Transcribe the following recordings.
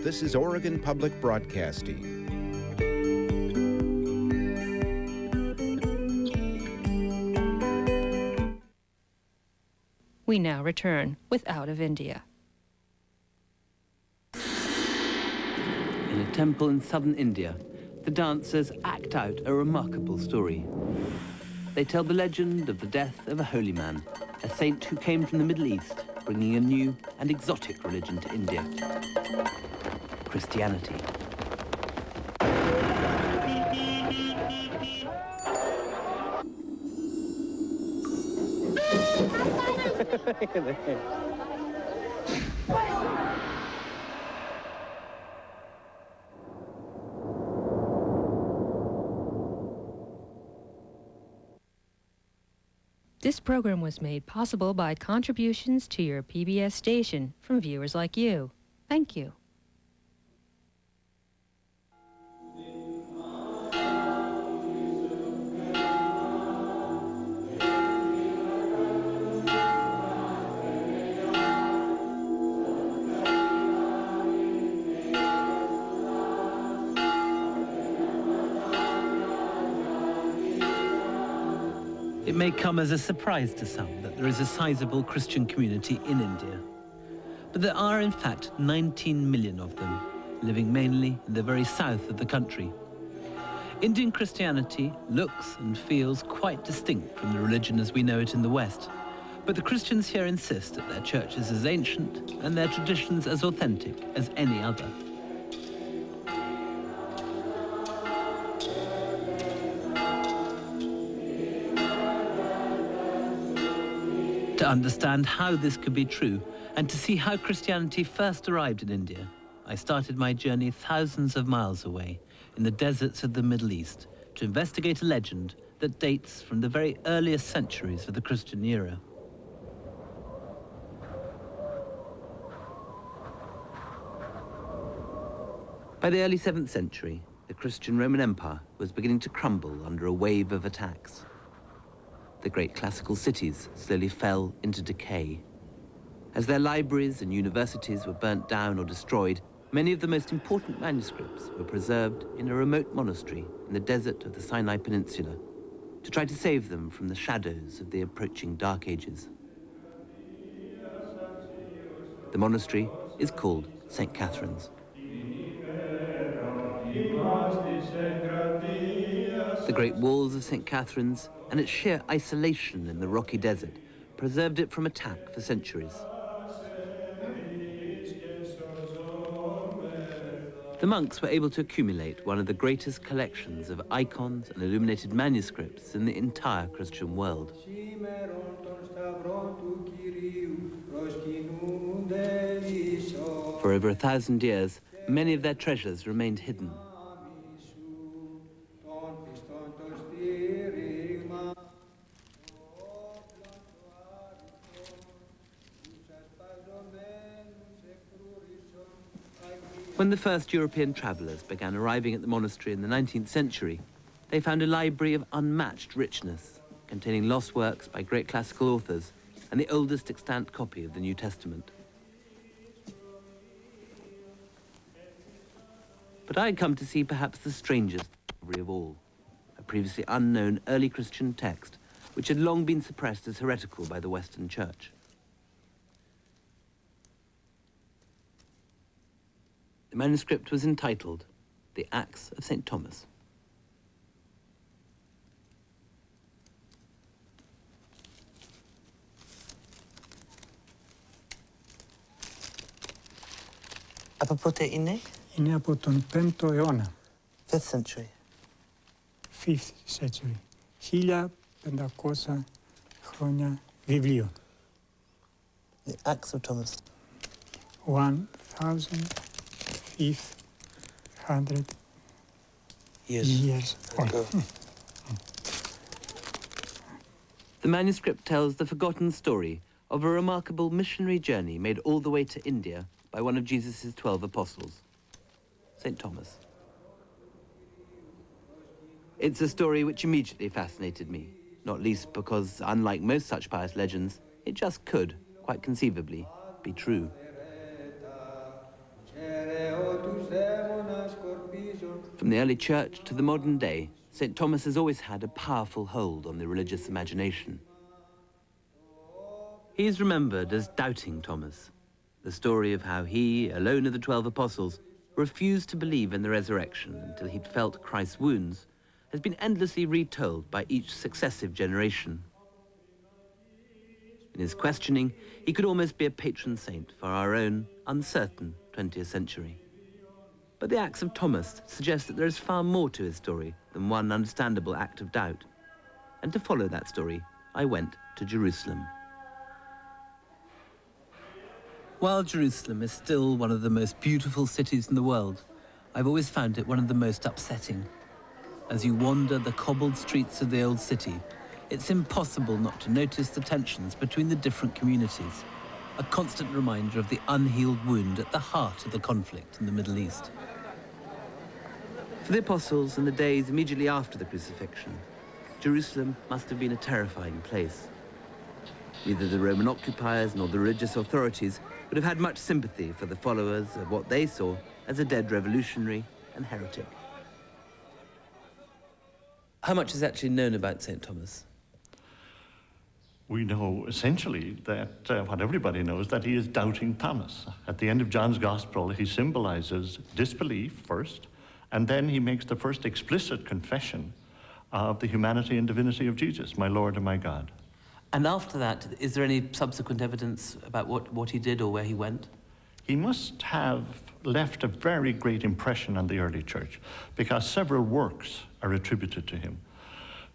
This is Oregon Public Broadcasting. We now return with Out of India. In a temple in southern India, the dancers act out a remarkable story. They tell the legend of the death of a holy man, a saint who came from the Middle East, bringing a new and exotic religion to India: Christianity. This program was made possible by contributions to your PBS station from viewers like you. Thank you. It may come as a surprise to some that there is a sizable Christian community in India. But there are, in fact, 19 million of them, living mainly in the very south of the country. Indian Christianity looks and feels quite distinct from the religion as we know it in the West. But the Christians here insist that their church is as ancient and their traditions as authentic as any other. To understand how this could be true and to see how Christianity first arrived in India, I started my journey thousands of miles away in the deserts of the Middle East to investigate a legend that dates from the very earliest centuries of the Christian era. By the early 7th century, the Christian Roman Empire was beginning to crumble under a wave of attacks. The great classical cities slowly fell into decay. As their libraries and universities were burnt down or destroyed, many of the most important manuscripts were preserved in a remote monastery in the desert of the Sinai Peninsula to try to save them from the shadows of the approaching Dark Ages. The monastery is called St. Catherine's. The great walls of St. Catherine's and its sheer isolation in the rocky desert preserved it from attack for centuries. The monks were able to accumulate one of the greatest collections of icons and illuminated manuscripts in the entire Christian world. For over 1,000 years, many of their treasures remained hidden. When the first European travellers began arriving at the monastery in the 19th century, they found a library of unmatched richness, containing lost works by great classical authors and the oldest extant copy of the New Testament. But I had come to see perhaps the strangest discovery of all, a previously unknown early Christian text which had long been suppressed as heretical by the Western Church. The manuscript was entitled The Acts of St. Thomas. Από πότε είναι? Είναι από τον 5ο αιώνα. 5th century. 5th century. 1500 χρόνια βιβλίο. The Acts of Thomas. 1500 years old. The manuscript tells the forgotten story of a remarkable missionary journey made all the way to India by one of Jesus' 12 apostles, St. Thomas. It's a story which immediately fascinated me, not least because, unlike most such pious legends, it just could, quite conceivably, be true. From the early church to the modern day, St. Thomas has always had a powerful hold on the religious imagination. He is remembered as Doubting Thomas, the story of how he, alone of the 12 apostles, refused to believe in the resurrection until he'd felt Christ's wounds, has been endlessly retold by each successive generation. In his questioning, he could almost be a patron saint for our own uncertain 20th century. But the Acts of Thomas suggest that there is far more to his story than one understandable act of doubt. And to follow that story, I went to Jerusalem. While Jerusalem is still one of the most beautiful cities in the world, I've always found it one of the most upsetting. As you wander the cobbled streets of the old city, it's impossible not to notice the tensions between the different communities, a constant reminder of the unhealed wound at the heart of the conflict in the Middle East. For the apostles in the days immediately after the crucifixion, Jerusalem must have been a terrifying place. Neither the Roman occupiers nor the religious authorities would have had much sympathy for the followers of what they saw as a dead revolutionary and heretic. How much is actually known about St. Thomas? We know essentially that what everybody knows, that he is Doubting Thomas. At the end of John's Gospel, he symbolizes disbelief first, and then he makes the first explicit confession of the humanity and divinity of Jesus, my Lord and my God. And after that, is there any subsequent evidence about what he did or where he went? He must have left a very great impression on the early church, because several works are attributed to him.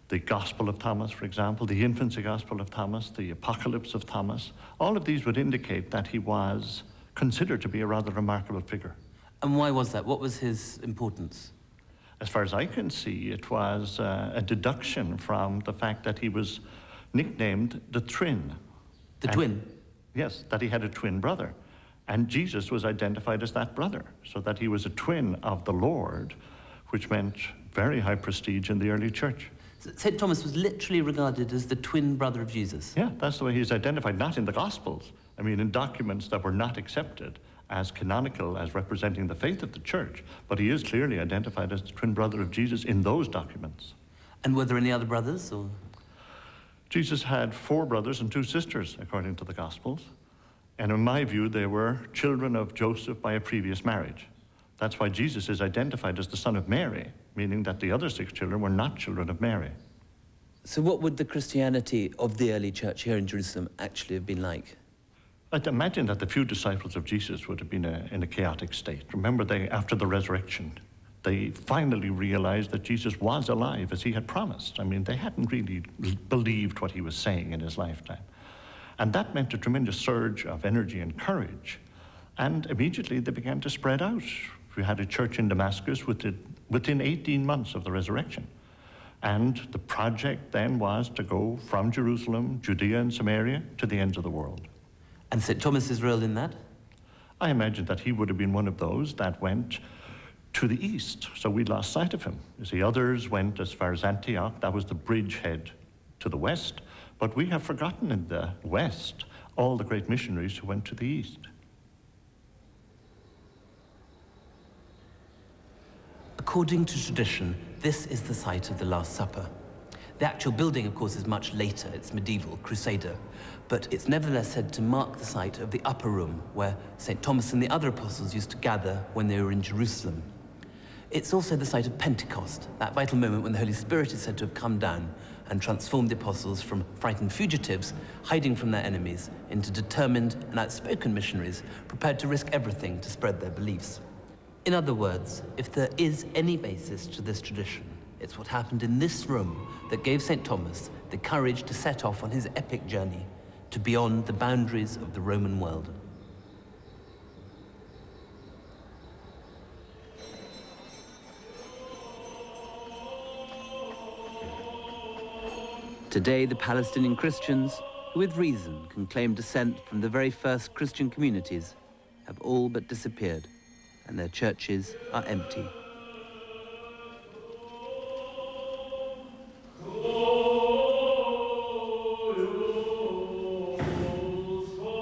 The Gospel of Thomas, for example, the Infancy Gospel of Thomas, the Apocalypse of Thomas, all of these would indicate that he was considered to be a rather remarkable figure. And why was that? What was his importance? As far as I can see, it was a deduction from the fact that he was nicknamed the Twin. The twin? Yes, that he had a twin brother. And Jesus was identified as that brother, so that he was a twin of the Lord, which meant very high prestige in the early church. St. Thomas was literally regarded as the twin brother of Jesus. Yeah, that's the way he's identified, not in the Gospels. I mean, in documents that were not accepted as canonical, as representing the faith of the church, but he is clearly identified as the twin brother of Jesus in those documents. And were there any other brothers, or? Jesus had 4 brothers and 2 sisters, according to the Gospels. And in my view, they were children of Joseph by a previous marriage. That's why Jesus is identified as the son of Mary, meaning that the other 6 children were not children of Mary. So what would the Christianity of the early church here in Jerusalem actually have been like? I'd imagine that the few disciples of Jesus would have been in a chaotic state. Remember, after the resurrection, they finally realized that Jesus was alive as he had promised. I mean, they hadn't really believed what he was saying in his lifetime. And that meant a tremendous surge of energy and courage. And immediately they began to spread out. We had a church in Damascus within 18 months of the resurrection. And the project then was to go from Jerusalem, Judea and Samaria to the ends of the world. And St. Thomas's role in that? I imagine that he would have been one of those that went to the east, so we lost sight of him. You see, others went as far as Antioch. That was the bridgehead to the west. But we have forgotten in the west all the great missionaries who went to the east. According to tradition, this is the site of the Last Supper. The actual building, of course, is much later. It's medieval, Crusader. But it's nevertheless said to mark the site of the upper room, where St. Thomas and the other apostles used to gather when they were in Jerusalem. It's also the site of Pentecost, that vital moment when the Holy Spirit is said to have come down and transformed the apostles from frightened fugitives, hiding from their enemies, into determined and outspoken missionaries, prepared to risk everything to spread their beliefs. In other words, if there is any basis to this tradition, it's what happened in this room that gave St. Thomas the courage to set off on his epic journey to beyond the boundaries of the Roman world. Today, the Palestinian Christians, who with reason can claim descent from the very first Christian communities, have all but disappeared, and their churches are empty.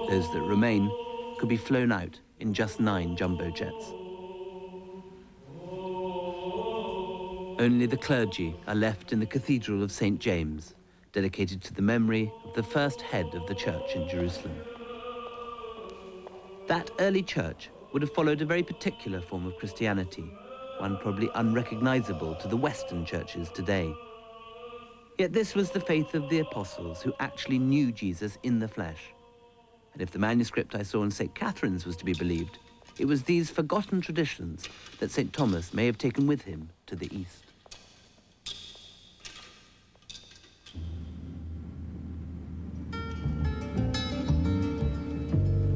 Those that remain could be flown out in just 9 jumbo jets. Only the clergy are left in the Cathedral of St. James, dedicated to the memory of the first head of the church in Jerusalem. That early church would have followed a very particular form of Christianity, one probably unrecognizable to the Western churches today. Yet this was the faith of the apostles who actually knew Jesus in the flesh. And if the manuscript I saw in St. Catherine's was to be believed, it was these forgotten traditions that St. Thomas may have taken with him to the East.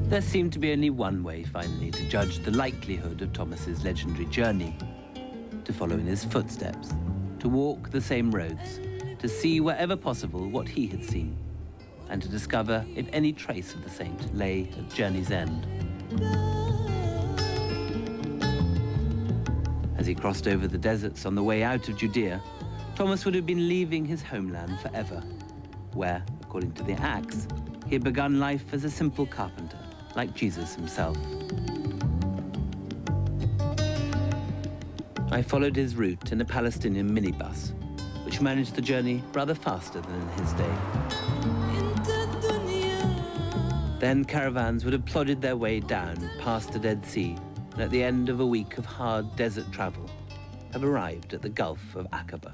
There seemed to be only one way, finally, to judge the likelihood of Thomas's legendary journey: to follow in his footsteps, to walk the same roads, to see wherever possible what he had seen, and to discover if any trace of the saint lay at journey's end. As he crossed over the deserts on the way out of Judea, Thomas would have been leaving his homeland forever, where, according to the Acts, he had begun life as a simple carpenter, like Jesus himself. I followed his route in a Palestinian minibus, which managed the journey rather faster than in his day. Then caravans would have plodded their way down past the Dead Sea, and at the end of a week of hard desert travel, have arrived at the Gulf of Aqaba.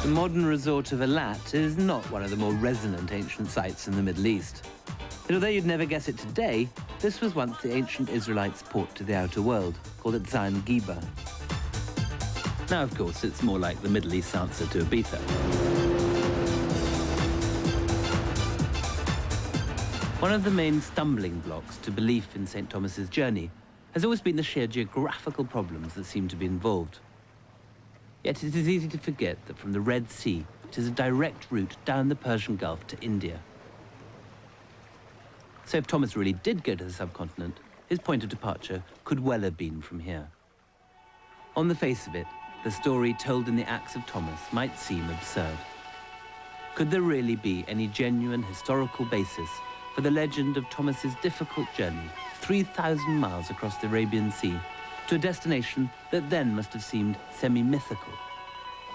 The modern resort of Eilat is not one of the more resonant ancient sites in the Middle East. But although you'd never guess it today, this was once the ancient Israelites' port to the outer world, called Etzan Giba. Now, of course, it's more like the Middle East's answer to Ibiza. One of the main stumbling blocks to belief in St. Thomas's journey has always been the sheer geographical problems that seem to be involved. Yet it is easy to forget that from the Red Sea, it is a direct route down the Persian Gulf to India. So if Thomas really did go to the subcontinent, his point of departure could well have been from here. On the face of it, the story told in the Acts of Thomas might seem absurd. Could there really be any genuine historical basis for the legend of Thomas's difficult journey 3,000 miles across the Arabian Sea to a destination that then must have seemed semi-mythical?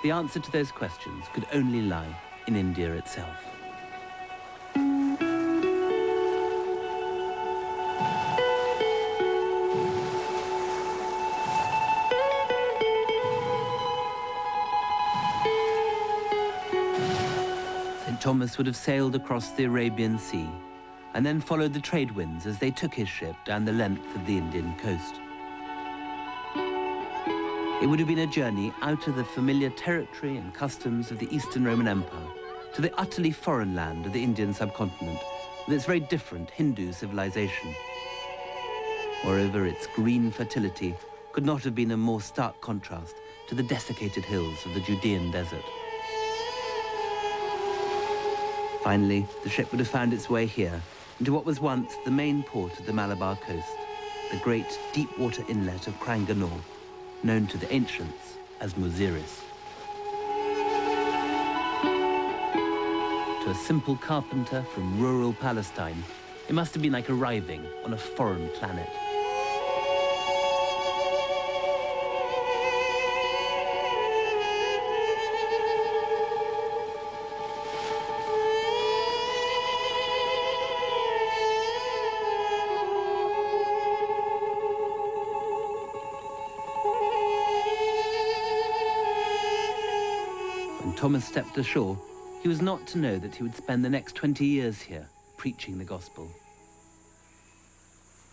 The answer to those questions could only lie in India itself. St. Thomas would have sailed across the Arabian Sea and then followed the trade winds as they took his ship down the length of the Indian coast. It would have been a journey out of the familiar territory and customs of the Eastern Roman Empire to the utterly foreign land of the Indian subcontinent with its very different Hindu civilization. Moreover, its green fertility could not have been a more stark contrast to the desiccated hills of the Judean desert. Finally, the ship would have found its way here into what was once the main port of the Malabar coast, the great deep-water inlet of Cranganore, known to the ancients as Muziris. To a simple carpenter from rural Palestine, it must have been like arriving on a foreign planet. When Thomas stepped ashore, he was not to know that he would spend the next 20 years here, preaching the gospel.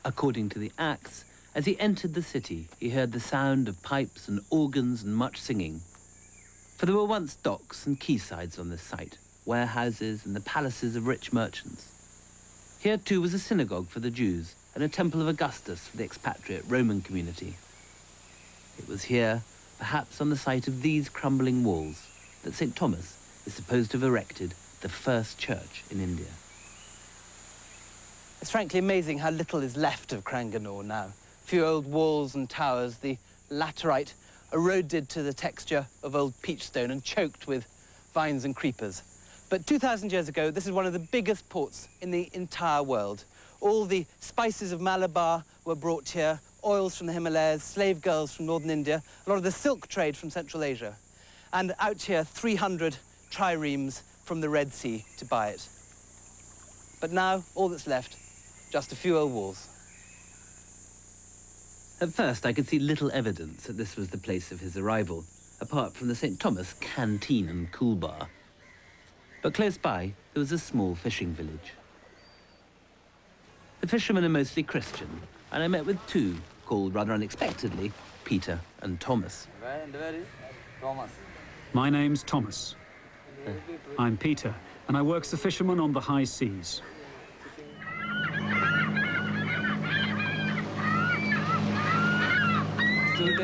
According to the Acts, as he entered the city, he heard the sound of pipes and organs and much singing. For there were once docks and quaysides on this site, warehouses and the palaces of rich merchants. Here too was a synagogue for the Jews and a temple of Augustus for the expatriate Roman community. It was here, perhaps on the site of these crumbling walls, that St. Thomas is supposed to have erected the first church in India. It's frankly amazing how little is left of Cranganore now. A few old walls and towers, the laterite eroded to the texture of old peach stone and choked with vines and creepers. But 2,000 years ago, this is one of the biggest ports in the entire world. All the spices of Malabar were brought here, oils from the Himalayas, slave girls from northern India, a lot of the silk trade from Central Asia. And out here, 300 triremes from the Red Sea to buy it. But now, all that's left, just a few old walls. At first, I could see little evidence that this was the place of his arrival, apart from the St. Thomas canteen and cool bar. But close by, there was a small fishing village. The fishermen are mostly Christian, and I met with two, called rather unexpectedly, Peter and Thomas. My name's Thomas. I'm Peter, and I work as a fisherman on the high seas.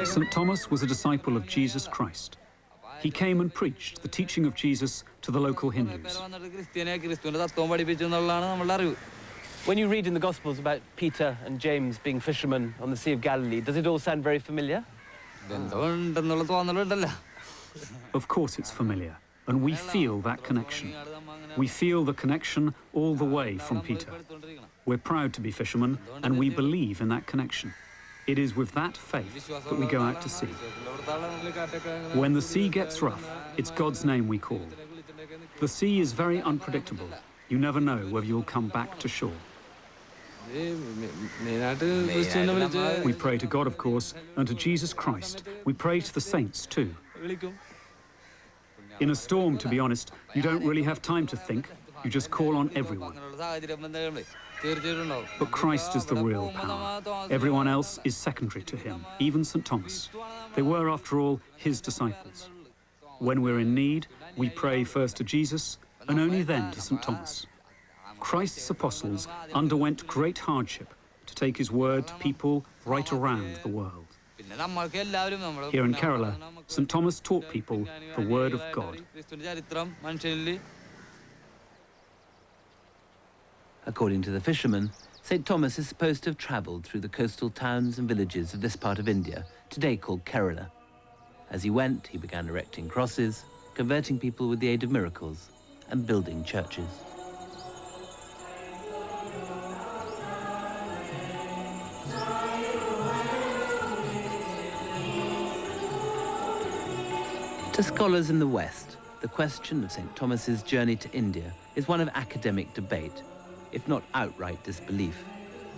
St. Thomas was a disciple of Jesus Christ. He came and preached the teaching of Jesus to the local Hindus. When you read in the Gospels about Peter and James being fishermen on the Sea of Galilee, does it all sound very familiar? Of course it's familiar, and we feel that connection. We feel the connection all the way from Peter. We're proud to be fishermen, and we believe in that connection. It is with that faith that we go out to sea. When the sea gets rough, it's God's name we call. The sea is very unpredictable. You never know whether you'll come back to shore. We pray to God, of course, and to Jesus Christ. We pray to the saints, too. In a storm, to be honest, you don't really have time to think. You just call on everyone. But Christ is the real power. Everyone else is secondary to him, even St. Thomas. They were, after all, his disciples. When we're in need, we pray first to Jesus and only then to St. Thomas. Christ's apostles underwent great hardship to take his word to people right around the world. Here in Kerala, St. Thomas taught people the word of God. According to the fishermen, St. Thomas is supposed to have travelled through the coastal towns and villages of this part of India, today called Kerala. As he went, he began erecting crosses, converting people with the aid of miracles, and building churches. To scholars in the West, the question of St. Thomas's journey to India is one of academic debate, if not outright disbelief.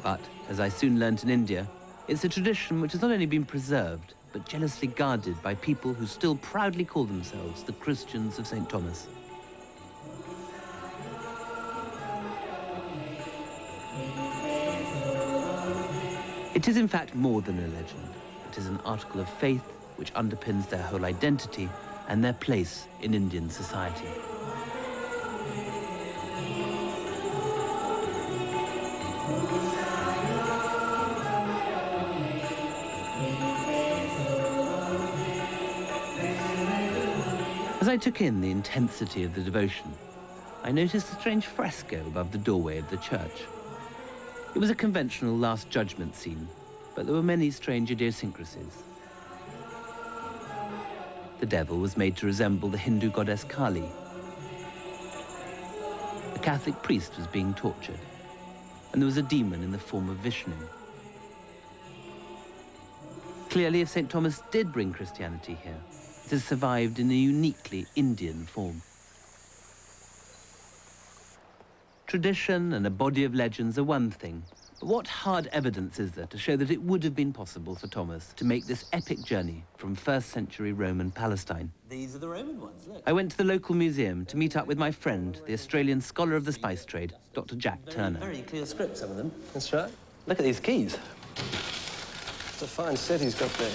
But, as I soon learnt in India, it's a tradition which has not only been preserved, but jealously guarded by people who still proudly call themselves the Christians of St. Thomas. It is in fact more than a legend. It is an article of faith which underpins their whole identity and their place in Indian society. As I took in the intensity of the devotion, I noticed a strange fresco above the doorway of the church. It was a conventional Last Judgment scene, but there were many strange idiosyncrasies. The devil was made to resemble the Hindu goddess Kali. A Catholic priest was being tortured, and there was a demon in the form of Vishnu. Clearly, if St. Thomas did bring Christianity here, it has survived in a uniquely Indian form. Tradition and a body of legends are one thing, but what hard evidence is there to show that it would have been possible for Thomas to make this epic journey from 1st century Roman Palestine? These are the Roman ones, look. I went to the local museum to meet up with my friend, the Australian scholar of the spice trade, Dr. Jack Turner. Very clear script, some of them. That's right. Look at these keys. It's a fine set he's got there.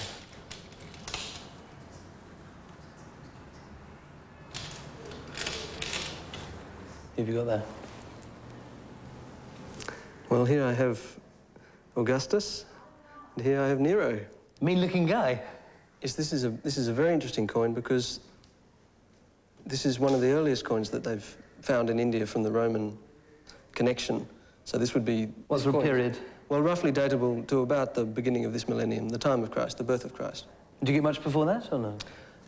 Who have you got there? Well, here I have Augustus, and here I have Nero. Mean-looking guy. Yes, this is a very interesting coin because this is one of the earliest coins that they've found in India from the Roman connection. So this would be... What sort of period? Well, roughly datable to about the beginning of this millennium, the time of Christ, the birth of Christ. Did you get much before that, or no?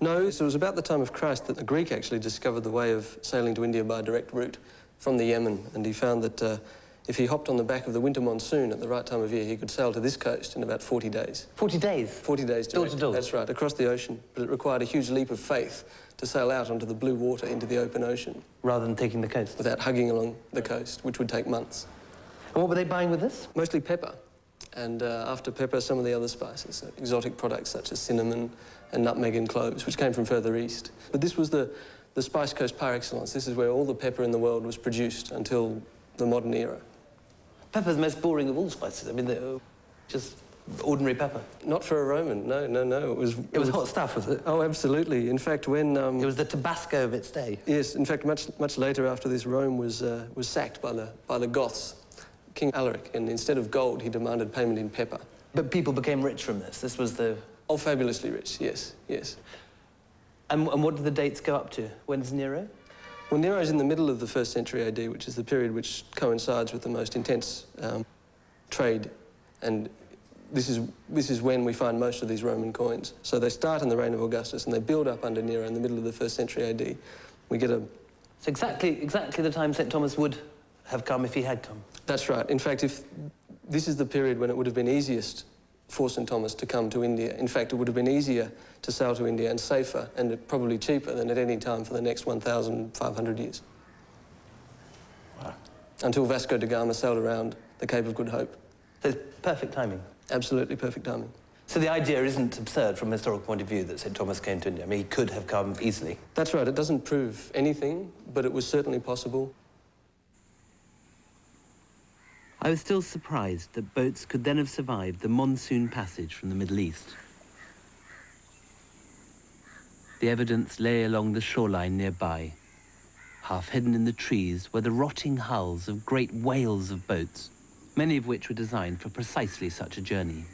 No, so it was about the time of Christ that a Greek actually discovered the way of sailing to India by a direct route from the Yemen, and he found that if he hopped on the back of the winter monsoon at the right time of year, he could sail to this coast in about 40 days. 40 days? 40 days direct. Door to door? That's right, across the ocean. But it required a huge leap of faith to sail out onto the blue water into the open ocean. Rather than taking the coast? Without hugging along the coast, which would take months. And what were they buying with this? Mostly pepper. And after pepper, some of the other spices, exotic products such as cinnamon and nutmeg and cloves, which came from further east. But this was the spice coast par excellence. This is where all the pepper in the world was produced until the modern era. Pepper's the most boring of all spices. I mean, they're just ordinary pepper. Not for a Roman, no, no, no. It was hot stuff, was it? Oh, absolutely. In fact, when... It was the Tabasco of its day. Yes, in fact, much later after this, Rome was sacked by the Goths. King Alaric, and instead of gold, he demanded payment in pepper. But people became rich from this? This was the... Oh, fabulously rich, yes, yes. And what do the dates go up to? When's Nero? Well, Nero's in the middle of the 1st century AD, which is the period which coincides with the most intense trade, and this is when we find most of these Roman coins. So they start in the reign of Augustus, and they build up under Nero in the middle of the 1st century AD. We get a... So exactly the time St. Thomas would have come if he had come? That's right. In fact, this is the period when it would have been easiest for St. Thomas to come to India. In fact, it would have been easier to sail to India and safer and probably cheaper than at any time for the next 1,500 years. Wow. Until Vasco da Gama sailed around the Cape of Good Hope. So it's perfect timing? Absolutely perfect timing. So the idea isn't absurd from a historical point of view that St. Thomas came to India. I mean, he could have come easily. That's right. It doesn't prove anything, but it was certainly possible. I was still surprised that boats could then have survived the monsoon passage from the Middle East. The evidence lay along the shoreline nearby. Half hidden in the trees were the rotting hulls of great whales of boats, many of which were designed for precisely such a journey.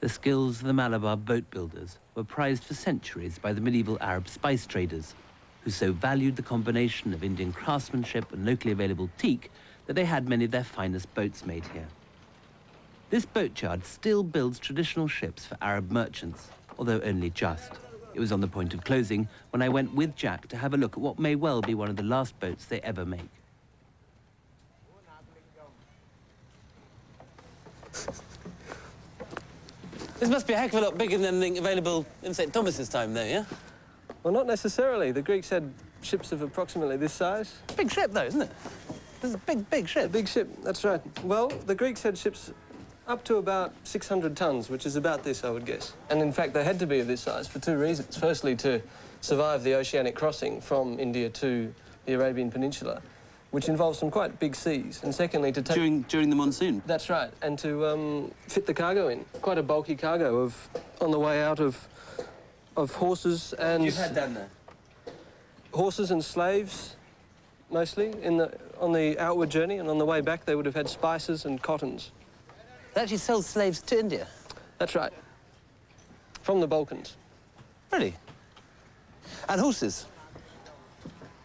The skills of the Malabar boat builders were prized for centuries by the medieval Arab spice traders, who so valued the combination of Indian craftsmanship and locally available teak that they had many of their finest boats made here. This boatyard still builds traditional ships for Arab merchants, although only just. It was on the point of closing when I went with Jack to have a look at what may well be one of the last boats they ever make. This must be a heck of a lot bigger than anything available in St. Thomas's time, though, yeah? Well, not necessarily. The Greeks had ships of approximately this size. Big ship, though, isn't it? This is a big ship. A big ship, that's right. Well, the Greeks had ships up to about 600 tons, which is about this, I would guess. And in fact, they had to be of this size for two reasons. Firstly, to survive the oceanic crossing from India to the Arabian Peninsula, which involves some quite big seas. And secondly, to take... During the monsoon? That's right. And to fit the cargo in. Quite a bulky cargo on the way out of horses and... You've had down there? Horses and slaves, mostly, on the outward journey, and on the way back they would have had spices and cottons. They actually sold slaves to India? That's right. From the Balkans. Really? And horses?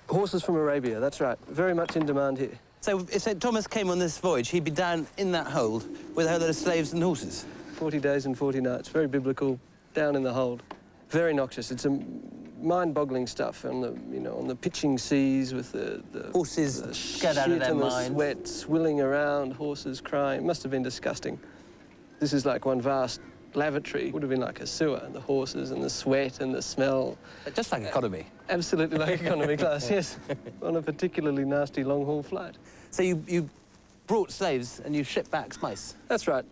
Horses from Arabia, that's right. Very much in demand here. So if St. Thomas came on this voyage, he'd be down in that hold with a whole lot of slaves and horses? 40 days and 40 nights, very biblical, down in the hold. Very noxious. It's a mind-boggling stuff on the pitching seas with the horses scared out of their minds. Sweat swilling around, horses crying. It must have been disgusting. This is like one vast lavatory. It would have been like a sewer, and the horses and the sweat and the smell. Just like economy. Absolutely like economy class, yes. On a particularly nasty long-haul flight. So you brought slaves and you shipped back spice? That's right.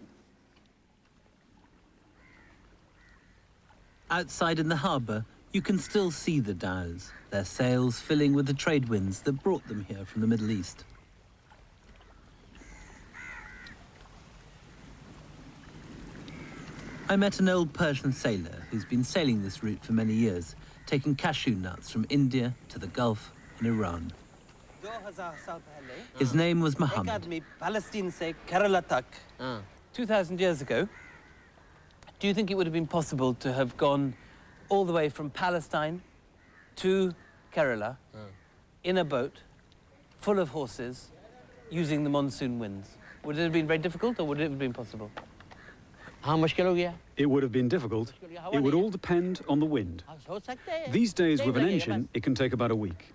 Outside in the harbour, you can still see the dhows, their sails filling with the trade winds that brought them here from the Middle East. I met an old Persian sailor who's been sailing this route for many years, taking cashew nuts from India to the Gulf and Iran. His name was Muhammad. 2,000 years ago, do you think it would have been possible to have gone all the way from Palestine to Kerala in a boat full of horses using the monsoon winds? Would it have been very difficult, or would it have been possible? It would have been difficult. It would all depend on the wind. These days, with an engine, it can take about a week.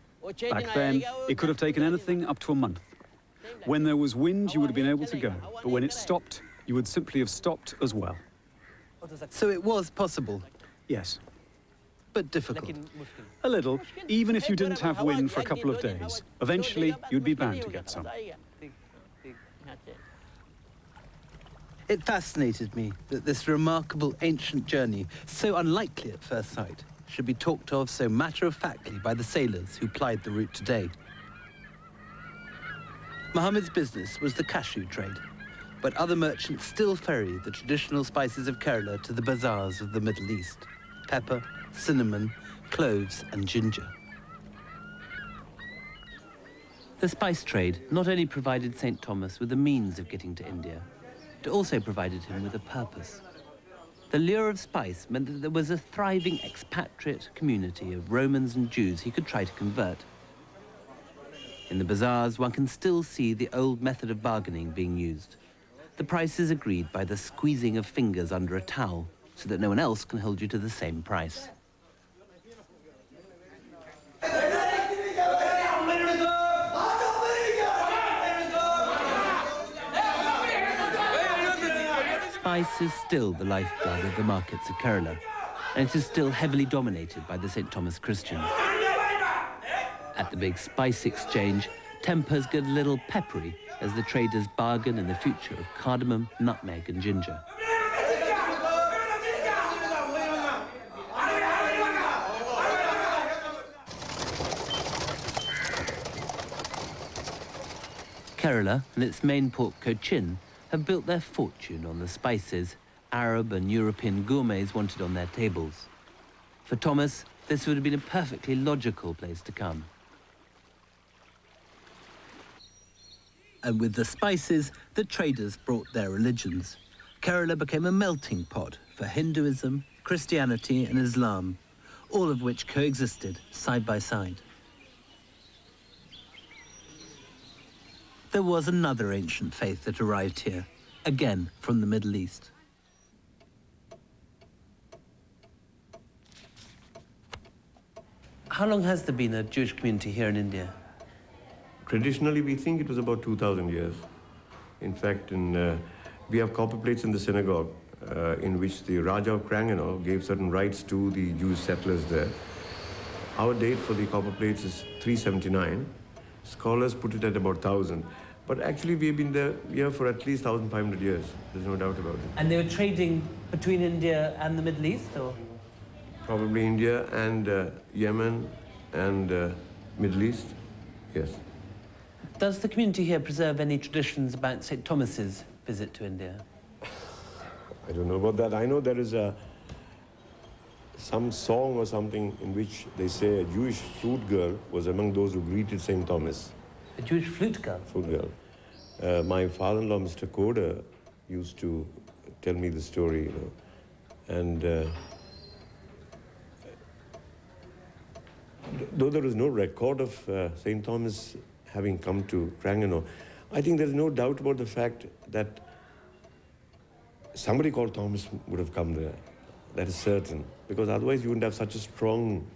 Back then, it could have taken anything up to a month. When there was wind, you would have been able to go, but when it stopped, you would simply have stopped as well. So it was possible, Yes, but difficult. a little, even if you didn't have wind for a couple of days. Eventually, you'd be bound to get some. It fascinated me that this remarkable ancient journey, so unlikely at first sight, should be talked of so matter-of-factly by the sailors who plied the route today. Muhammad's business was the cashew trade, but other merchants still ferry the traditional spices of Kerala to the bazaars of the Middle East: pepper, cinnamon, cloves, and ginger. The spice trade not only provided St. Thomas with the means of getting to India, it also provided him with a purpose. The lure of spice meant that there was a thriving expatriate community of Romans and Jews he could try to convert. In the bazaars, one can still see the old method of bargaining being used. The price is agreed by the squeezing of fingers under a towel, so that no one else can hold you to the same price. Spice is still the lifeblood of the markets of Kerala, and it is still heavily dominated by the St. Thomas Christians. At the big spice exchange, tempers get a little peppery as the traders bargain in the future of cardamom, nutmeg, and ginger. Kerala and its main port Cochin have built their fortune on the spices Arab and European gourmets wanted on their tables. For Thomas, this would have been a perfectly logical place to come. And with the spices, the traders brought their religions. Kerala became a melting pot for Hinduism, Christianity, and Islam, all of which coexisted side by side. There was another ancient faith that arrived here, again from the Middle East. How long has there been a Jewish community here in India? Traditionally, we think it was about 2,000 years. In fact, we have copper plates in the synagogue in which the Raja of Cranganore gave certain rights to the Jewish settlers there. Our date for the copper plates is 379. Scholars put it at about 1,000. But actually, we've been here for at least 1,500 years. There's no doubt about it. And they were trading between India and the Middle East, or? Probably India and Yemen and Middle East, yes. Does the community here preserve any traditions about St. Thomas's visit to India? I don't know about that. I know there is some song or something in which they say a Jewish flute girl was among those who greeted St. Thomas. A Jewish flute girl? Flute girl. My father-in-law, Mr. Koda, used to tell me the story, you know. And though there is no record of St. Thomas having come to Cranganore, I think there's no doubt about the fact that somebody called Thomas would have come there. That is certain, because otherwise you wouldn't have such a strong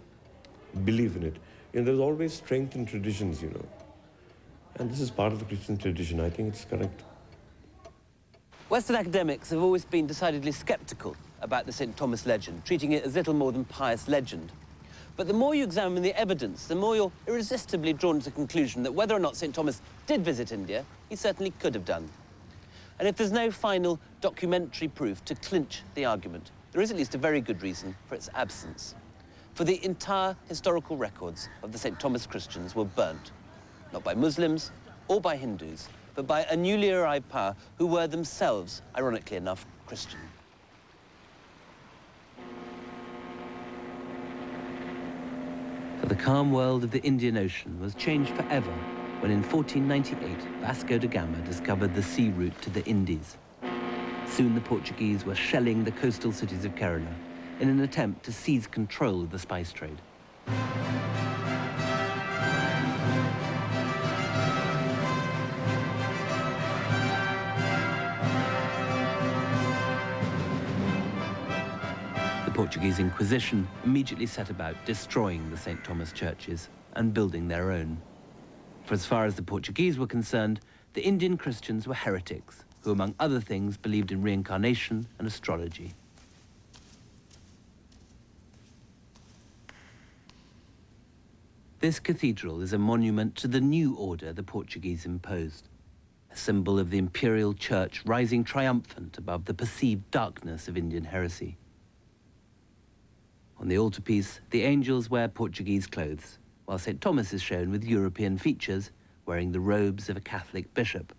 belief in it. You know, there's always strength in traditions, you know. And this is part of the Christian tradition. I think it's correct. Western academics have always been decidedly sceptical about the St. Thomas legend, treating it as little more than pious legend. But the more you examine the evidence, the more you're irresistibly drawn to the conclusion that whether or not St. Thomas did visit India, he certainly could have done. And if there's no final documentary proof to clinch the argument, there is at least a very good reason for its absence. For the entire historical records of the St. Thomas Christians were burnt, not by Muslims or by Hindus, but by a newly arrived power who were themselves, ironically enough, Christian. For the calm world of the Indian Ocean was changed forever when in 1498 Vasco da Gama discovered the sea route to the Indies. Soon the Portuguese were shelling the coastal cities of Kerala in an attempt to seize control of the spice trade. Portuguese Inquisition immediately set about destroying the St. Thomas churches and building their own. For as far as the Portuguese were concerned, the Indian Christians were heretics who, among other things, believed in reincarnation and astrology. This cathedral is a monument to the new order the Portuguese imposed, a symbol of the imperial church rising triumphant above the perceived darkness of Indian heresy. On the altarpiece, the angels wear Portuguese clothes, while St. Thomas is shown with European features, wearing the robes of a Catholic bishop.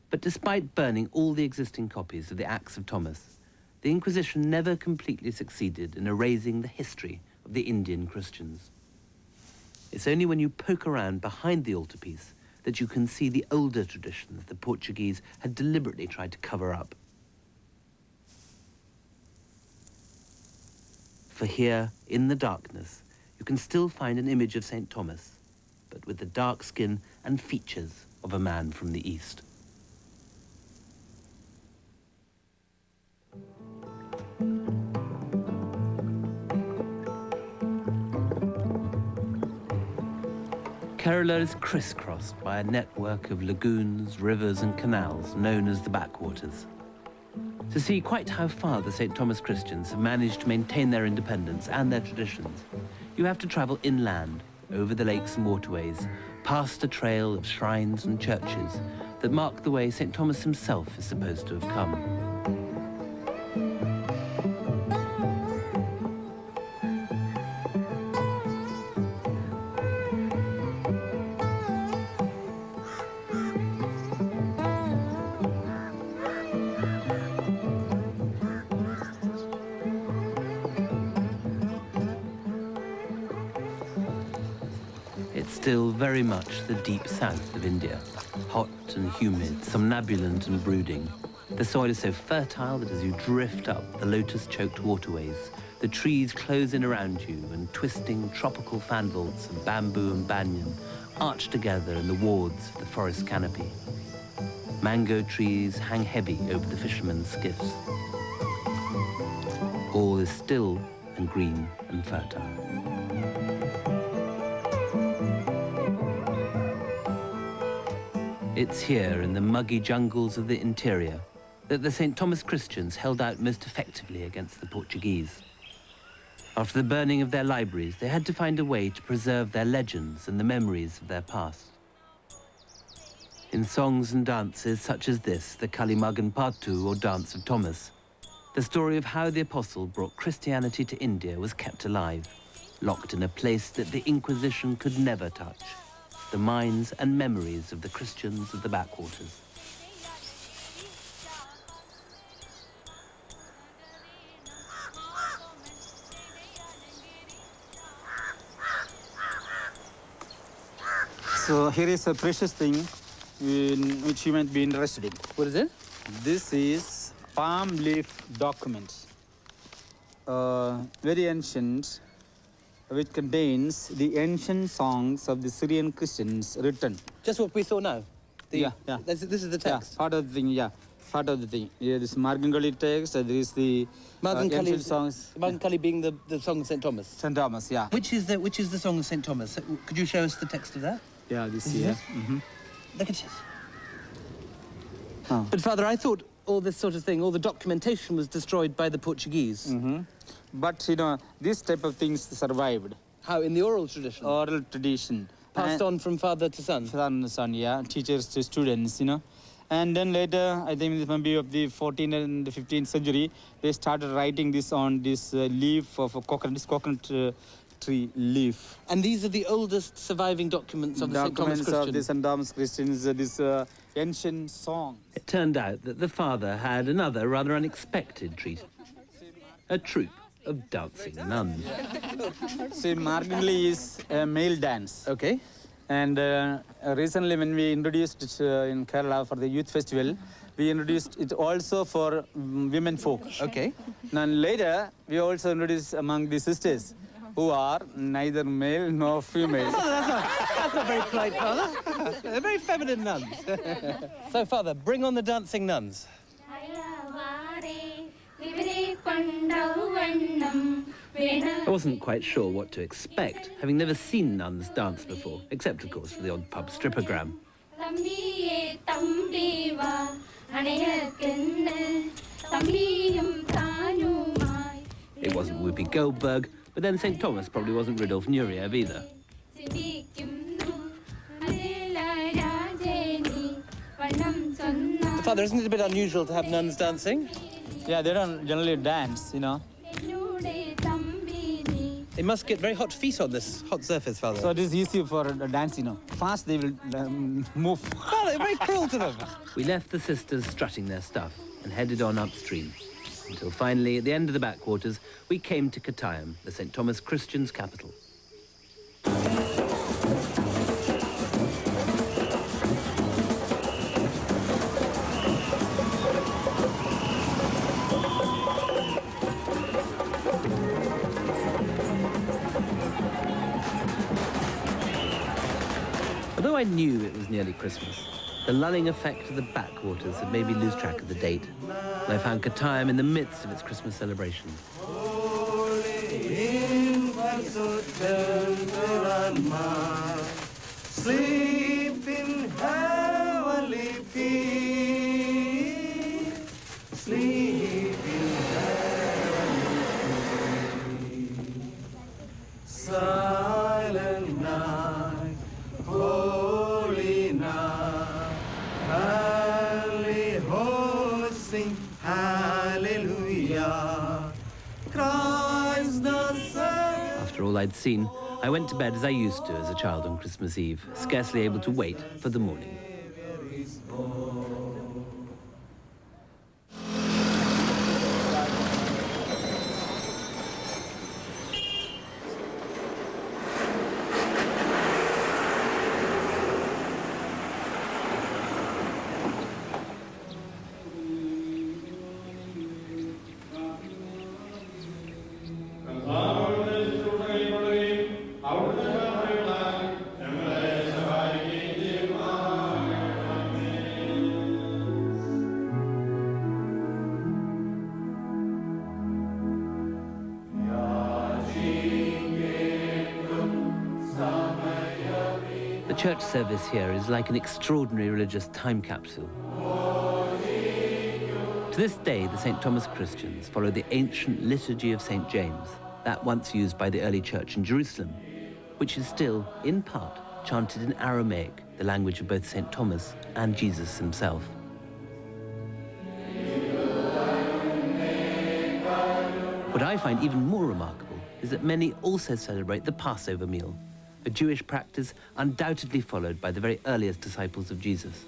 But despite burning all the existing copies of the Acts of Thomas, the Inquisition never completely succeeded in erasing the history of the Indian Christians. It's only when you poke around behind the altarpiece that you can see the older traditions the Portuguese had deliberately tried to cover up. For here, in the darkness, you can still find an image of St. Thomas, but with the dark skin and features of a man from the East. Kerala is crisscrossed by a network of lagoons, rivers and canals known as the backwaters. To see quite how far the St. Thomas Christians have managed to maintain their independence and their traditions, you have to travel inland, over the lakes and waterways, past a trail of shrines and churches that mark the way St. Thomas himself is supposed to have come. Still very much the deep south of India, hot and humid, somnambulant and brooding. The soil is so fertile that as you drift up the lotus-choked waterways, the trees close in around you and twisting tropical fan vaults of bamboo and banyan arch together in the wards of the forest canopy. Mango trees hang heavy over the fishermen's skiffs. All is still and green and fertile. It's here in the muggy jungles of the interior that the St. Thomas Christians held out most effectively against the Portuguese. After the burning of their libraries, they had to find a way to preserve their legends and the memories of their past. In songs and dances such as this, the Kalimagan Patu, or Dance of Thomas, the story of how the apostle brought Christianity to India was kept alive, locked in a place that the Inquisition could never touch. The minds and memories of the Christians of the backwaters. So here is a precious thing in which you might be interested in. What is it? This is palm leaf document, very ancient, which contains the ancient songs of the Syrian Christians written. Just what we saw now? Yeah. This is the text? Yeah, part of the thing, yeah. Part of the thing. Yeah, this Margangali text, there is the ancient songs. Margankali being the song of St. Thomas? St. Thomas, yeah. Which is the song of St. Thomas? Could you show us the text of that? Yeah, this here. Look at it. Oh. But Father, I thought all this sort of thing, all the documentation was destroyed by the Portuguese. But, you know, this type of things survived. How, in the oral tradition? Oral tradition. Passed on from father to son? Son to son, yeah. Teachers to students, you know. And then later, I think this might be of the 14th and the 15th century, they started writing this on this leaf of a coconut, this coconut tree leaf. And these are the oldest surviving documents of the St. Thomas Christians? Of the St. Thomas Christians, this ancient song. It turned out that the father had another rather unexpected treat. A troupe of dancing nuns. See, Margangali is a male dance. Okay. And recently when we introduced it in Kerala for the youth festival, we introduced it also for women folk. Okay. And later, we also introduced among the sisters, who are neither male nor female. That's not very polite, Father. They're very feminine nuns. So, Father, bring on the dancing nuns. I wasn't quite sure what to expect, having never seen nuns dance before, except, of course, for the odd pub strippogram. It wasn't Whoopi Goldberg, but then St. Thomas probably wasn't Rudolf Nureyev either. Father, isn't it a bit unusual to have nuns dancing? Yeah, they don't generally dance, you know. They must get very hot feet on this hot surface, Father. So it is easy for a dance, you know. Fast they will move. Father, very cruel to them. We left the sisters strutting their stuff and headed on upstream, until finally, at the end of the backwaters, we came to Kottayam, the St. Thomas Christians' capital. Although I knew it was nearly Christmas, the lulling effect of the backwaters had made me lose track of the date, and I found Kottayam in the midst of its Christmas celebration. Sleep in heavenly peace. Sleep in heavenly peace. Silent night, holy night, early hosts sing hallelujah. Christ the Savior. After all I'd seen, I went to bed as I used to as a child on Christmas Eve, scarcely able to wait for the morning. The church service here is like an extraordinary religious time capsule. To this day, the St. Thomas Christians follow the ancient liturgy of St. James, that once used by the early church in Jerusalem, which is still, in part, chanted in Aramaic, the language of both St. Thomas and Jesus himself. What I find even more remarkable is that many also celebrate the Passover meal, a Jewish practice undoubtedly followed by the very earliest disciples of Jesus.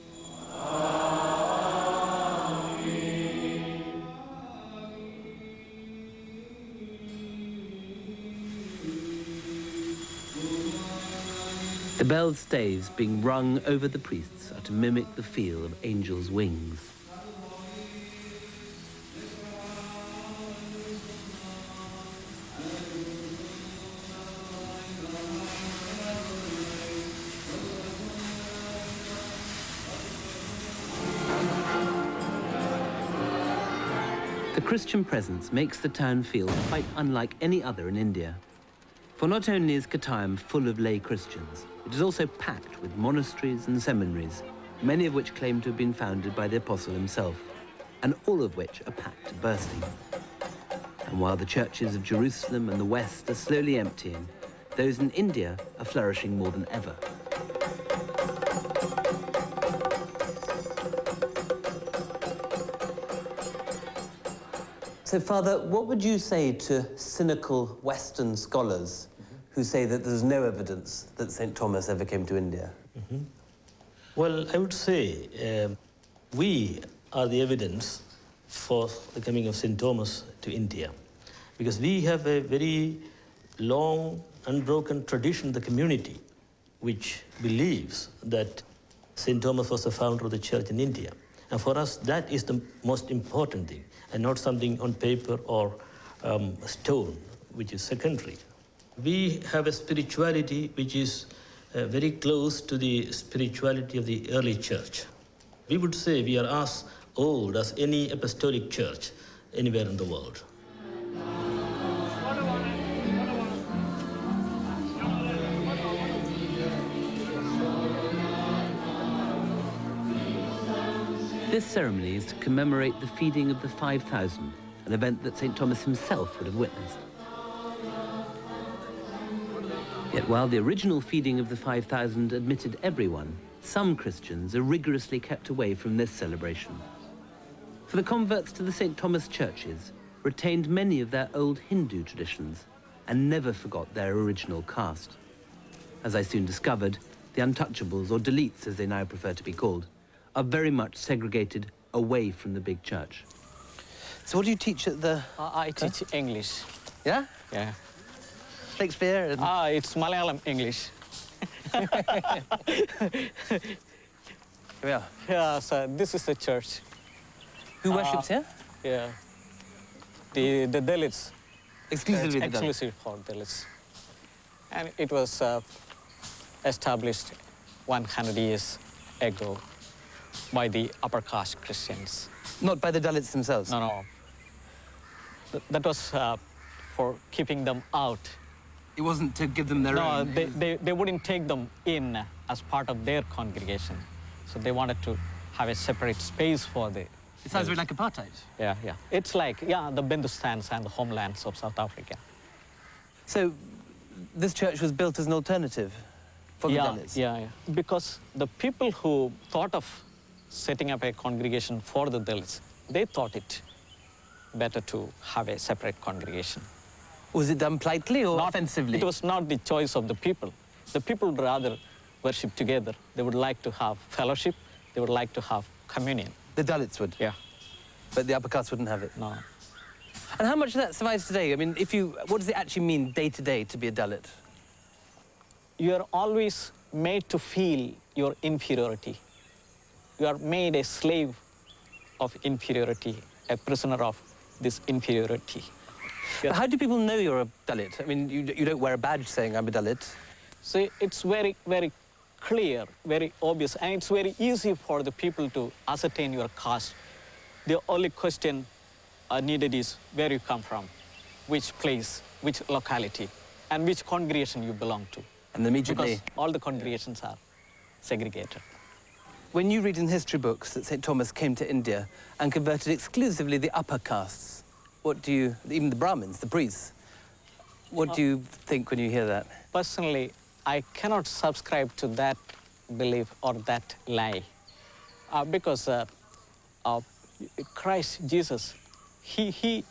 The bell staves being rung over the priests are to mimic the feel of angels' wings. The Christian presence makes the town feel quite unlike any other in India. For not only is Kottayam full of lay Christians, it is also packed with monasteries and seminaries, many of which claim to have been founded by the apostle himself, and all of which are packed to bursting. And while the churches of Jerusalem and the West are slowly emptying, those in India are flourishing more than ever. So, Father, what would you say to cynical Western scholars who say that there's no evidence that St. Thomas ever came to India? Well, I would say we are the evidence for the coming of St. Thomas to India, because we have a very long, unbroken tradition in the community which believes that St. Thomas was the founder of the church in India. And for us, that is the most important thing, and not something on paper or stone, which is secondary. We have a spirituality which is very close to the spirituality of the early church. We would say we are as old as any apostolic church anywhere in the world. This ceremony is to commemorate the feeding of the 5,000, an event that St. Thomas himself would have witnessed. Yet while the original feeding of the 5,000 admitted everyone, some Christians are rigorously kept away from this celebration. For the converts to the St. Thomas churches retained many of their old Hindu traditions and never forgot their original caste. As I soon discovered, the untouchables, or Dalits as they now prefer to be called, are very much segregated away from the big church. So what do you teach at the... I teach English. Yeah? Yeah. Shakespeare and... It's Malayalam English. Here we are. Yeah, so this is the church. Who worships here? Yeah. The Dalits. Exclusively the Dalits? Exclusive for Dalits. And it was established 100 years ago by the upper caste Christians. Not by the Dalits themselves? No, no. That was for keeping them out. It wasn't to give them their own? No, they wouldn't take them in as part of their congregation. So they wanted to have a separate space for the... It sounds very like apartheid. Yeah, yeah. It's like, yeah, the Bindustans and the homelands of South Africa. So this church was built as an alternative for the Dalits? Yeah, yeah. Because the people who thought of setting up a congregation for the Dalits, they thought it better to have a separate congregation. Was it done politely or offensively? It was not the choice of the people. The people would rather worship together. They would like to have fellowship. They would like to have communion. The Dalits would? Yeah. But the upper caste wouldn't have it? No. And how much of that survives today? I mean, what does it actually mean day to day to be a Dalit? You are always made to feel your inferiority. You are made a slave of inferiority, a prisoner of this inferiority. But how do people know you're a Dalit? I mean, you don't wear a badge saying I'm a Dalit. So it's very, very clear, very obvious, and it's very easy for the people to ascertain your caste. The only question needed is where you come from, which place, which locality, and which congregation you belong to. And immediately... Because all the congregations are segregated. When you read in history books that St. Thomas came to India and converted exclusively the upper castes, what do you, even the Brahmins, the priests, what do you think when you hear that? Personally, I cannot subscribe to that belief or that lie. Because Christ Jesus, he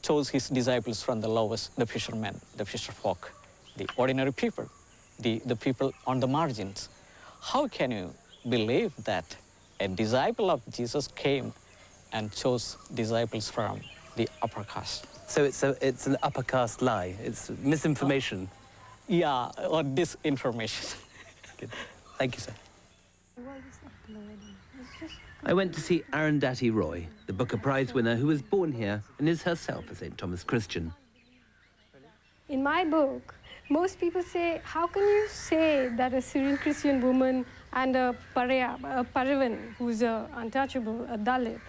chose his disciples from the lowest, the fishermen, the fisherfolk, the ordinary people, the people on the margins. How can you believe that a disciple of Jesus came and chose disciples from the upper caste? So it's an upper caste lie. It's misinformation. Yeah, or disinformation. Good. Thank you, sir. I went to see Arundhati Roy, the Booker Prize winner who was born here and is herself a St. Thomas Christian. In my book, most people say, how can you say that a Syrian Christian woman and a Paravan, who's an untouchable, a Dalit,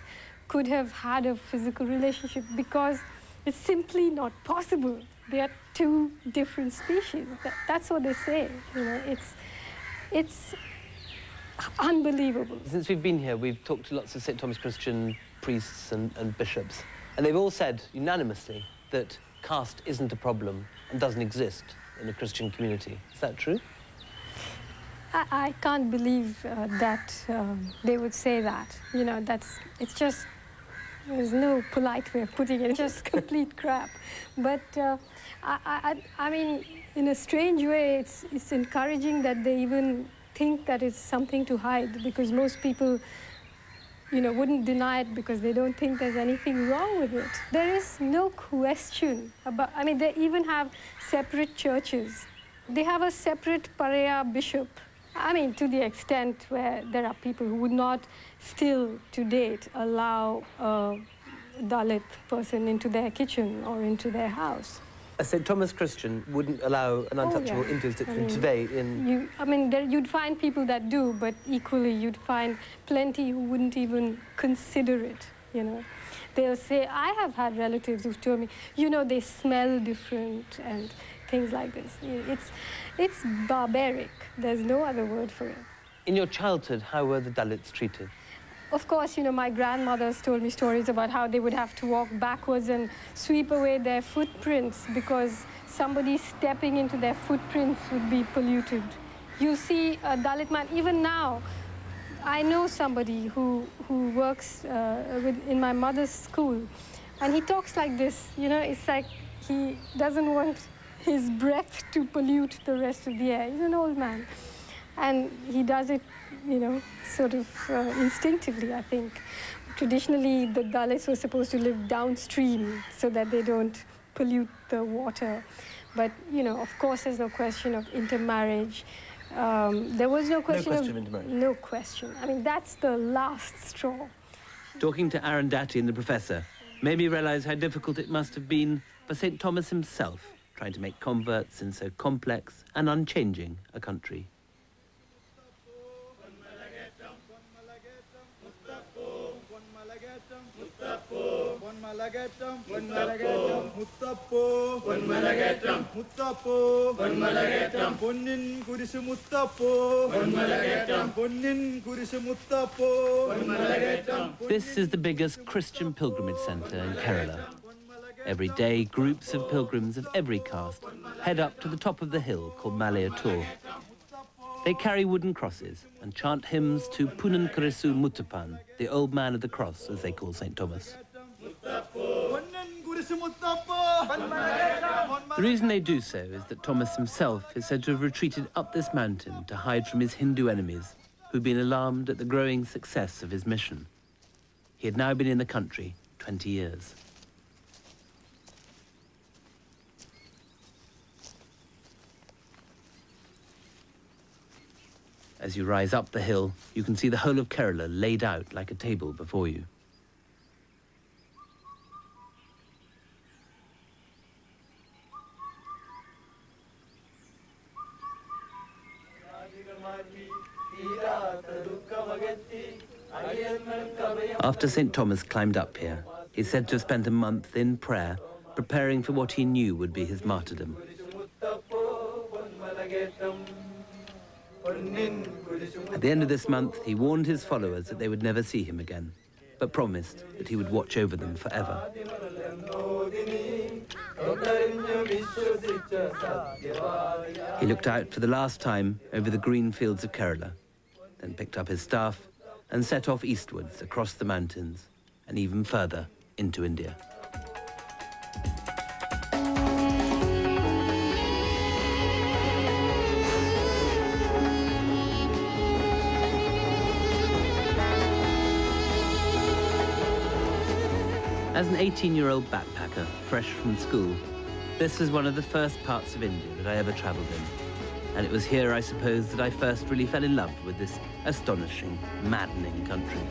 could have had a physical relationship? Because it's simply not possible. They are two different species. That's what they say. You know, it's unbelievable. Since we've been here, we've talked to lots of St. Thomas Christian priests and bishops, and they've all said unanimously that caste isn't a problem and doesn't exist in the Christian community. Is that true? I can't believe that they would say that. You know, it's just, there's no polite way of putting it. It's just complete crap. But I mean, in a strange way, it's encouraging that they even think that it's something to hide, because most people, you know, wouldn't deny it because they don't think there's anything wrong with it. There is no question about, I mean, they even have separate churches. They have a separate Paraya bishop. I mean, to the extent where there are people who would not still, to date, allow a Dalit person into their kitchen or into their house. A St. Thomas Christian wouldn't allow an untouchable into his kitchen today in... You'd find people that do, but equally you'd find plenty who wouldn't even consider it, you know. They'll say, I have had relatives who've told me, you know, they smell different and things like this. It's barbaric. There's no other word for it. In your childhood, how were the Dalits treated? of course, you know, my grandmothers told me stories about how they would have to walk backwards and sweep away their footprints because somebody stepping into their footprints would be polluted. You see a Dalit man, even now, I know somebody who works in my mother's school, and he talks like this, you know, it's like he doesn't want his breath to pollute the rest of the air. He's an old man. And he does it, you know, sort of instinctively, I think. Traditionally, the Dalits were supposed to live downstream so that they don't pollute the water. But, you know, of course, there's no question of intermarriage. There was no question of intermarriage. No question. I mean, that's the last straw. Talking to Arundhati and the professor made me realise how difficult it must have been for St. Thomas himself, trying to make converts in so complex and unchanging a country. This is the biggest Christian pilgrimage centre in Kerala. Every day, groups of pilgrims of every caste head up to the top of the hill called Malayator. They carry wooden crosses and chant hymns to Punan Kurisu Muttapan, the old man of the cross, as they call St. Thomas. The reason they do so is that Thomas himself is said to have retreated up this mountain to hide from his Hindu enemies, who'd been alarmed at the growing success of his mission. He had now been in the country 20 years. As you rise up the hill, you can see the whole of Kerala laid out like a table before you. After St. Thomas climbed up here, he's said to have spent a month in prayer, preparing for what he knew would be his martyrdom. At the end of this month, he warned his followers that they would never see him again, but promised that he would watch over them forever. He looked out for the last time over the green fields of Kerala, then picked up his staff and set off eastwards across the mountains and even further into India. As an 18-year-old backpacker, fresh from school, this was one of the first parts of India that I ever travelled in. And it was here, I suppose, that I first really fell in love with this astonishing, maddening country.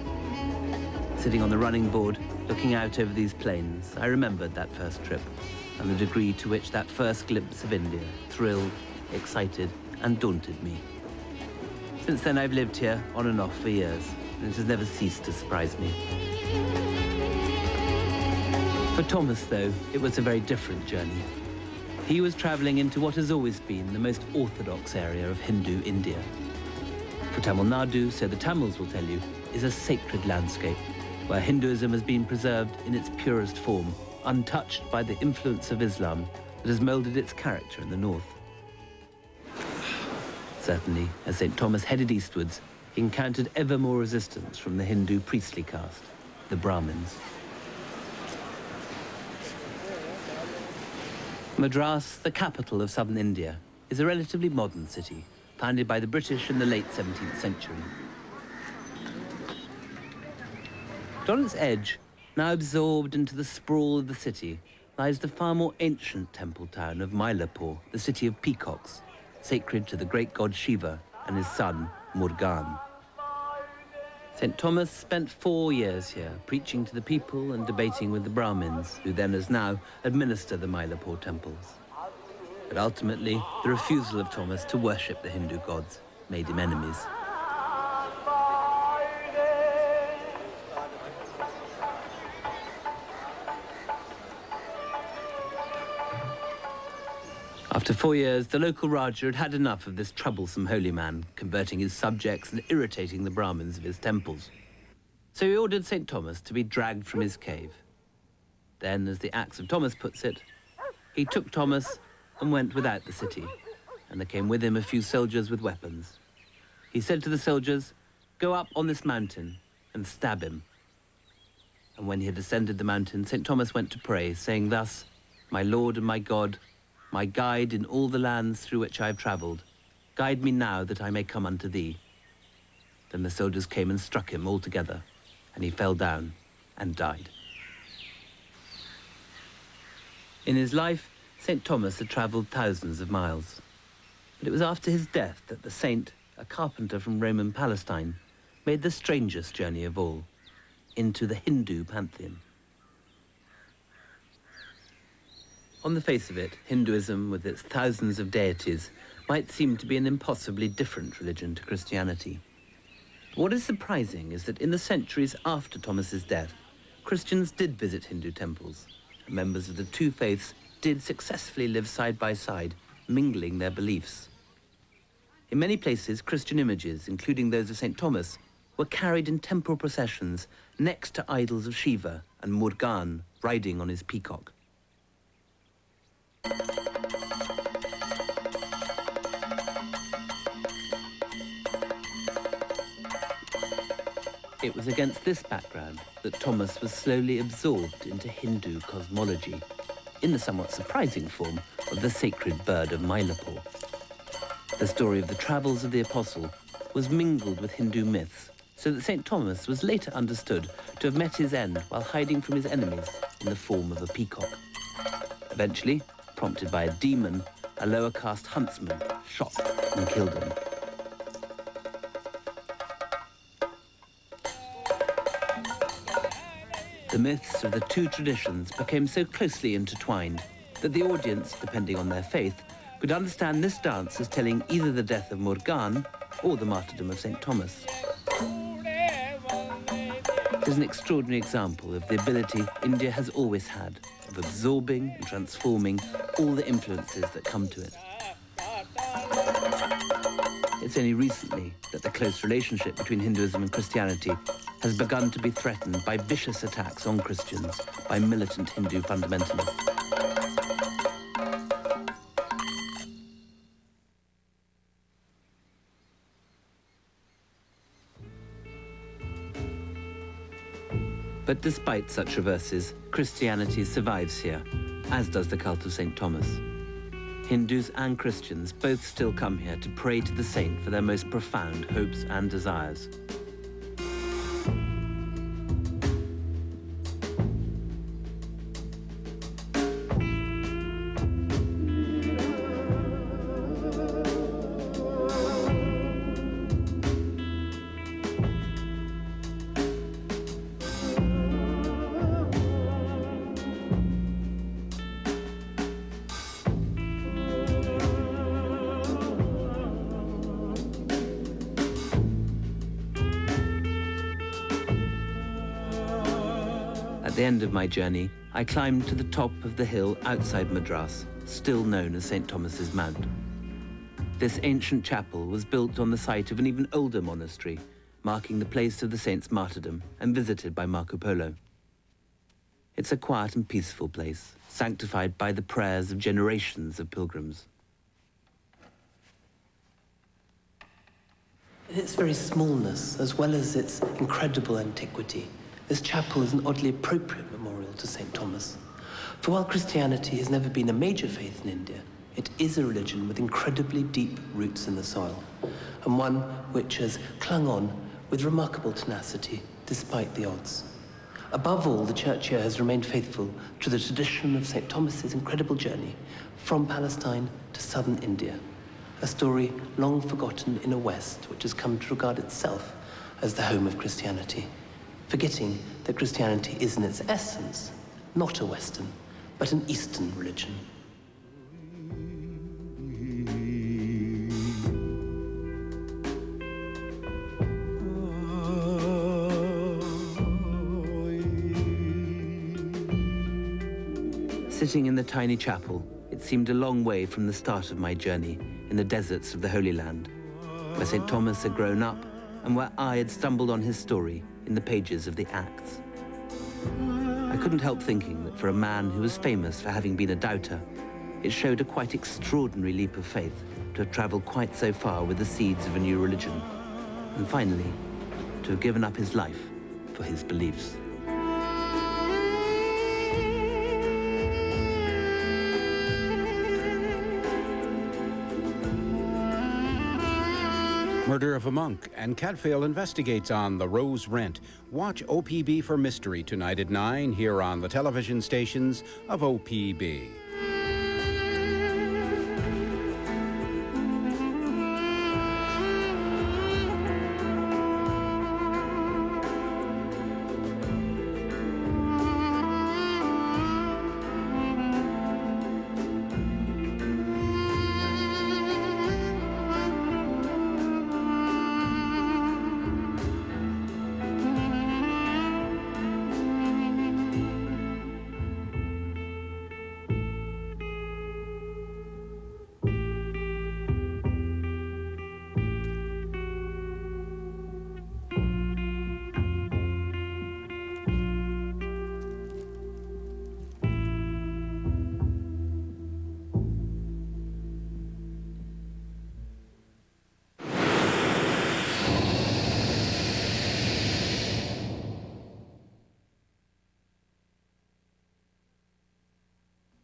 Sitting on the running board, looking out over these plains, I remembered that first trip and the degree to which that first glimpse of India thrilled, excited, and daunted me. Since then, I've lived here on and off for years, and it has never ceased to surprise me. For Thomas, though, it was a very different journey. He was travelling into what has always been the most orthodox area of Hindu India. For Tamil Nadu, so the Tamils will tell you, is a sacred landscape where Hinduism has been preserved in its purest form, untouched by the influence of Islam that has moulded its character in the north. Certainly, as St. Thomas headed eastwards, he encountered ever more resistance from the Hindu priestly caste, the Brahmins. Madras, the capital of southern India, is a relatively modern city, founded by the British in the late 17th century. But on its edge, now absorbed into the sprawl of the city, lies the far more ancient temple town of Mylapore, the city of peacocks, sacred to the great god Shiva and his son, Murugan. St. Thomas spent 4 years here, preaching to the people and debating with the Brahmins, who then as now administer the Mylapore temples. But ultimately, the refusal of Thomas to worship the Hindu gods made him enemies. After 4 years, the local Raja had had enough of this troublesome holy man, converting his subjects and irritating the Brahmins of his temples. So So he ordered St. Thomas to be dragged from his cave. Then, as the Acts of Thomas puts it, he took Thomas and went without the city, and there came with him a few soldiers with weapons. He said to the soldiers, "Go up on this mountain and stab him." And when he had ascended the mountain, St. Thomas went to pray, saying thus, "My Lord and my God, my guide in all the lands through which I have travelled, guide me now that I may come unto thee." Then the soldiers came and struck him all together, and he fell down and died. In his life, St. Thomas had travelled thousands of miles. But it was after his death that the saint, a carpenter from Roman Palestine, made the strangest journey of all, into the Hindu pantheon. On the face of it, Hinduism, with its thousands of deities, might seem to be an impossibly different religion to Christianity. What is surprising is that in the centuries after Thomas's death, Christians did visit Hindu temples, and members of the two faiths did successfully live side by side, mingling their beliefs. In many places, Christian images, including those of St. Thomas, were carried in temple processions next to idols of Shiva and Murugan riding on his peacock. It was against this background that Thomas was slowly absorbed into Hindu cosmology, in the somewhat surprising form of the sacred bird of Mylapore. The story of the travels of the apostle was mingled with Hindu myths, so that St. Thomas was later understood to have met his end while hiding from his enemies in the form of a peacock. Eventually, prompted by a demon, a lower caste huntsman shot and killed him. The myths of the two traditions became so closely intertwined that the audience, depending on their faith, could understand this dance as telling either the death of Murugan or the martyrdom of St. Thomas. It is an extraordinary example of the ability India has always had of absorbing and transforming all the influences that come to it. It's only recently that the close relationship between Hinduism and Christianity has begun to be threatened by vicious attacks on Christians by militant Hindu fundamentalists. But despite such reverses, Christianity survives here, as does the cult of St. Thomas. Hindus and Christians both still come here to pray to the saint for their most profound hopes and desires. At the end of my journey, I climbed to the top of the hill outside Madras, still known as St. Thomas's Mount. This ancient chapel was built on the site of an even older monastery, marking the place of the saint's martyrdom and visited by Marco Polo. It's a quiet and peaceful place, sanctified by the prayers of generations of pilgrims. In its very smallness, as well as its incredible antiquity, this chapel is an oddly appropriate memorial to St. Thomas. For while Christianity has never been a major faith in India, it is a religion with incredibly deep roots in the soil, and one which has clung on with remarkable tenacity despite the odds. Above all, the church here has remained faithful to the tradition of St. Thomas's incredible journey from Palestine to southern India, a story long forgotten in a West which has come to regard itself as the home of Christianity, forgetting that Christianity is in its essence not a Western, but an Eastern religion. Sitting in the tiny chapel, it seemed a long way from the start of my journey in the deserts of the Holy Land, where St. Thomas had grown up and where I had stumbled on his story in the pages of the Acts. I couldn't help thinking that for a man who was famous for having been a doubter, it showed a quite extraordinary leap of faith to have travelled quite so far with the seeds of a new religion, and finally, to have given up his life for his beliefs. Murder of a Monk and Cadfael investigates on The Rose Rent. Watch OPB for Mystery tonight at 9 here on the television stations of OPB.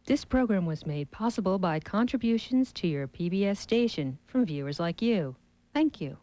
This program was made possible by contributions to your PBS station from viewers like you. Thank you.